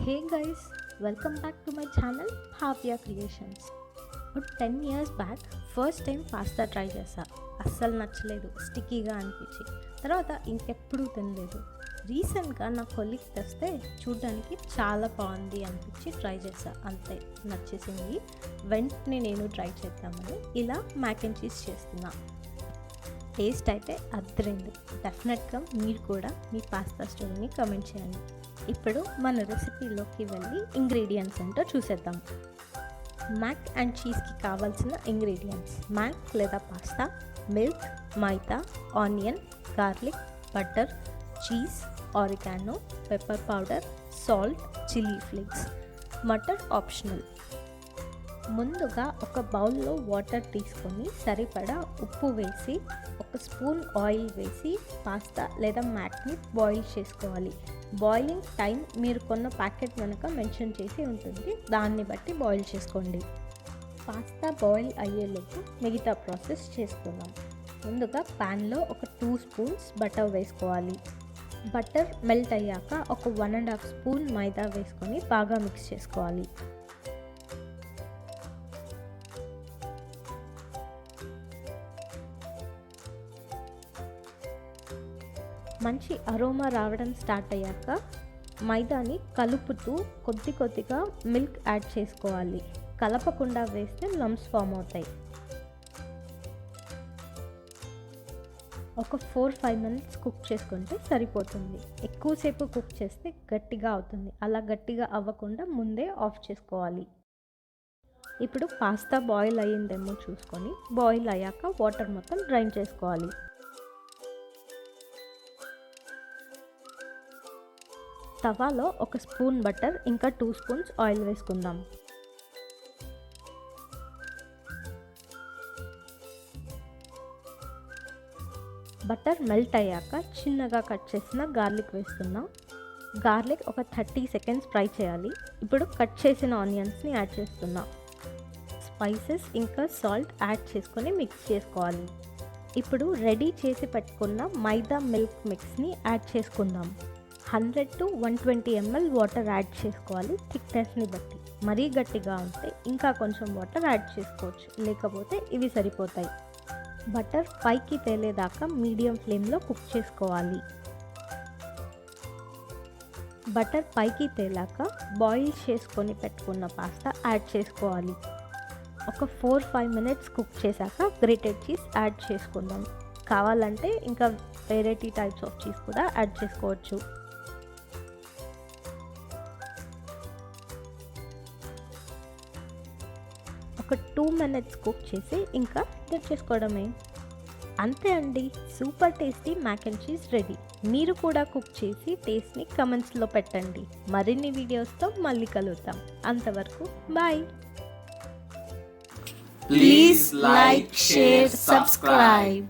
Hey guys, welcome back to my channel Bhavya Creations. 10 years back first time pasta try చేశా. అస్సలు నచ్చలేదు, స్టిక్కీగా అనిపించి తర్వాత ఇంకెప్పుడూ తినలేదు. రీసెంట్గా నా కొలీగ్ తెస్తే చూడడానికి చాలా బాగుంది అనిపించి ట్రై చేశా. అంతే, నచ్చేసింది. వెంటనే నేను ట్రై చేద్దామని ఇలా మ్యాక్ అండ్ చీజ్ చేస్తున్నా. టేస్ట్ అయితే అద్దరింది. డెఫినెట్గా మీరు కూడా మీ పాస్తా స్టోరీని కమెంట్ చేయండి. ఇప్పుడు మన రెసిపీలోకి వెళ్ళి ఇంగ్రీడియంట్స్ ఏంటో చూసేద్దాం. మ్యాక్ అండ్ చీజ్కి కావాల్సిన ఇంగ్రీడియంట్స్: మ్యాక్ లేదా pasta, milk, maida, onion, garlic, butter, cheese, oregano, pepper powder, salt, chilli flakes. మటర్ ఆప్షనల్. ముందుగా ఒక బౌల్లో వాటర్ తీసుకొని సరిపడా ఉప్పు వేసి ఒక స్పూన్ ఆయిల్ వేసి పాస్తా లేదా మ్యాక్ని బాయిల్ చేసుకోవాలి. బాయిలింగ్ టైం మీరు కొన్న ప్యాకెట్ వెనుక మెన్షన్ చేసి ఉంటుంది, దాన్ని బట్టి బాయిల్ చేసుకోండి. పాస్తా బాయిల్ అయ్యేలోపు మిగతా ప్రాసెస్ చేసుకుందాం. ముందుగా ప్యాన్లో ఒక 2 స్పూన్స్ బటర్ వేసుకోవాలి. బటర్ మెల్ట్ అయ్యాక ఒక 1.5 స్పూన్ మైదా వేసుకొని బాగా మిక్స్ చేసుకోవాలి. మంచి అరోమా రావడం స్టార్ట్ అయ్యాక మైదాని కలుపుతూ కొద్దిగా మిల్క్ యాడ్ చేసుకోవాలి. కలపకుండా వేస్తే లమ్స్ ఫామ్ అవుతాయి. ఒక 4-5 మినిట్స్ కుక్ చేసుకుంటే సరిపోతుంది. ఎక్కువసేపు కుక్ చేస్తే గట్టిగా అవుతుంది. అలా గట్టిగా అవ్వకుండా ముందే ఆఫ్ చేసుకోవాలి. ఇప్పుడు పాస్తా బాయిల్ అయ్యిందేమో చూసుకొని బాయిల్ అయ్యాక వాటర్ మొత్తం డ్రైన్ చేసుకోవాలి. తవాలో ఒక స్పూన్ బటర్ ఇంకా 2 స్పూన్స్ ఆయిల్ వేసుకుందాం. బటర్ మెల్ట్ అయ్యాక చిన్నగా కట్ చేసిన గార్లిక్ వేస్తున్నాం. గార్లిక్ ఒక 30 సెకండ్స్ ఫ్రై చేయాలి. ఇప్పుడు కట్ చేసిన ఆనియన్స్ని యాడ్ చేస్తున్నాం. స్పైసెస్ ఇంకా సాల్ట్ యాడ్ చేసుకొని మిక్స్ చేసుకోవాలి. ఇప్పుడు రెడీ చేసి పెట్టుకున్న మైదా మిల్క్ మిక్స్ని యాడ్ చేసుకుందాం. 100 to 120 ml వాటర్ యాడ్ చేసుకోవాలి థిక్నెస్ని బట్టి. మరీ గట్టిగా ఉంటే ఇంకా కొంచెం వాటర్ యాడ్ చేసుకోవచ్చు, లేకపోతే ఇవి సరిపోతాయి. బటర్ పైకి తేలేదాకా మీడియం ఫ్లేమ్లో కుక్ చేసుకోవాలి. బటర్ పైకి తేలాక బాయిల్ చేసుకొని పెట్టుకున్న పాస్తా యాడ్ చేసుకోవాలి. ఒక 4-5 మినిట్స్ కుక్ చేశాక గ్రేటెడ్ చీజ్ యాడ్ చేసుకుందాం. కావాలంటే ఇంకా వెరైటీ టైప్స్ ఆఫ్ చీజ్ కూడా యాడ్ చేసుకోవచ్చు. ఒక 2 మినిట్స్ కుక్ చేసి ఇంకా తెచ్చేసుకోవడమే. అంతే అండి, super tasty mac and cheese ready. మీరు కూడా కుక్ చేసి టేస్ట్ని కమెంట్స్లో పెట్టండి. మరిన్ని వీడియోస్తో మళ్ళీ కలుద్దాం. అంతవరకు bye. Please like, share, subscribe.